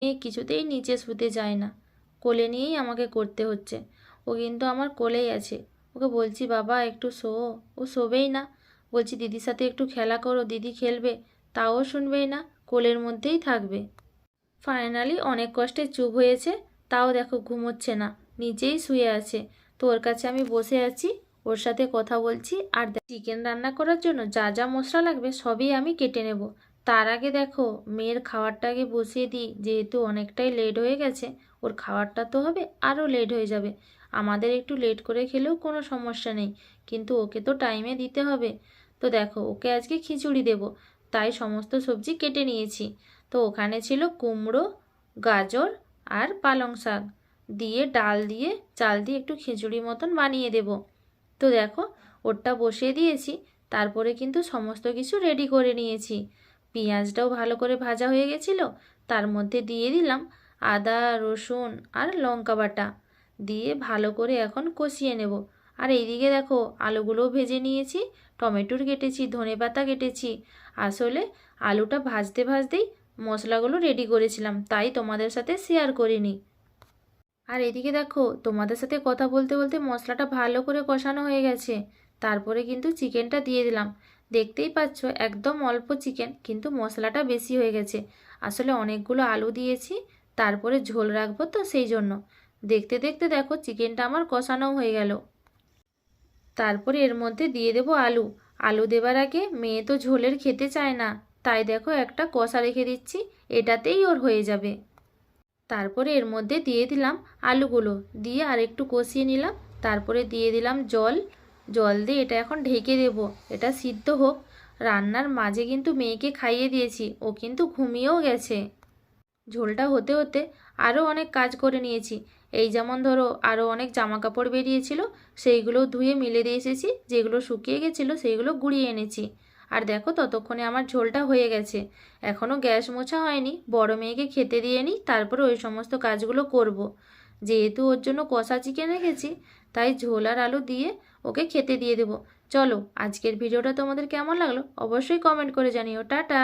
মেয়ে কিছুতেই নিচে শুতে চায় না, কোলে নিয়েই আমাকে করতে হচ্ছে। ও কিন্তু আমার কোলেই আছে। ওকে বলছি বাবা একটু শো, ও শোবেই না। বলছি দিদির সাথে একটু খেলা করো, দিদি খেলবে, তাও শুনবেই না, কোলের মধ্যেই থাকবে। ফাইনালি অনেক কষ্টে চুপ হয়েছে, তাও দেখো ঘুমোচ্ছে না, নিচেই শুয়ে আছে। তো ওর কাছে আমি বসে আছি, ওর সাথে কথা বলছি। আর চিকেন রান্না করার জন্য যা যা মশলা লাগবে সবই আমি কেটে নেব। তার আগে দেখো মেয়ের খাবারটা আগে বসিয়ে দিই, যেহেতু অনেকটাই লেট হয়ে গেছে, ওর খাবারটা তো হবে, আরও লেট হয়ে যাবে। আমাদের একটু লেট করে খেলেও কোনো সমস্যা নেই, কিন্তু ওকে তো টাইমে দিতে হবে। তো দেখো ওকে আজকে খিচুড়ি দেব, তাই সমস্ত সবজি কেটে নিয়েছি। তো ওখানে ছিল কুমড়ো, গাজর আর পালং শাক দিয়ে ডাল দিয়ে চাল দিয়ে একটু খিচুড়ি মতন বানিয়ে দেব। তো দেখো ওরটা বসিয়ে দিয়েছি, তারপরে কিন্তু সমস্ত কিছু রেডি করে নিয়েছি। পেঁয়াজটাও ভালো করে ভাজা হয়ে গেছিলো, তার মধ্যে দিয়ে দিলাম আদা রসুন আর লঙ্কা বাটা, দিয়ে ভালো করে এখন কষিয়ে নেব। আর এইদিকে দেখো আলুগুলোও ভেজে নিয়েছি, টমেটোর কেটেছি, ধনেপাতা কেটেছি। আসলে আলুটা ভাজতে ভাজতেই মশলাগুলো রেডি করেছিলাম, তাই তোমাদের সাথে শেয়ার করিনি। আর এদিকে দেখো তোমাদের সাথে কথা বলতে বলতে মশলাটা ভালো করে কষানো হয়ে গেছে, তারপরে কিন্তু চিকেনটা দিয়ে দিলাম। দেখতেই পাচ্ছ একদম অল্প চিকেন, কিন্তু মশলাটা বেশি হয়ে গেছে। আসলে অনেকগুলো আলু দিয়েছি, তারপরে ঝোল রাখবো তো সেই জন্য। দেখতে দেখতে দেখো চিকেনটা আমার কষানোও হয়ে গেল। তারপরে এর মধ্যে দিয়ে দেবো আলু। আলু দেবার আগে মেয়ে তো ঝোলের খেতে চায় না, তাই দেখো একটা কষা রেখে দিচ্ছি, এটাতেই ওর হয়ে যাবে। তারপরে এর মধ্যে দিয়ে দিলাম আলুগুলো, দিয়ে আর একটু কষিয়ে নিলাম। তারপরে দিয়ে দিলাম জল। জল দিয়ে এটা এখন ঢেকে দেব, এটা সিদ্ধ হোক। রান্নার মাঝে কিন্তু মেয়েকে খাইয়ে দিয়েছি, ও কিন্তু ঘুমিয়েও গেছে। ঝোলটা হতে হতে আরও অনেক কাজ করে নিয়েছি। এই যেমন ধরো আরও অনেক জামা কাপড় বেরিয়েছিল, সেইগুলো ধুয়ে মিলে দিয়ে এসেছি, যেগুলো শুকিয়ে গেছিলো সেইগুলো গুঁড়িয়ে এনেছি। আর দেখো ততক্ষণে আমার ঝোলটা হয়ে গেছে। এখনও গ্যাস মোছা হয়নি, বড় মেয়েকে খেতে দিয়ে নিই, তারপরে ওই সমস্ত কাজগুলো করব। যেহেতু ওর জন্য কষা চিকেন রেখেছি, তাই ঝোল আর আলু দিয়ে ওকে খেতে দিয়ে দেবো। চলো আজকের ভিডিওটা তোমাদের কেমন লাগলো অবশ্যই কমেন্ট করে জানিও। টাটা।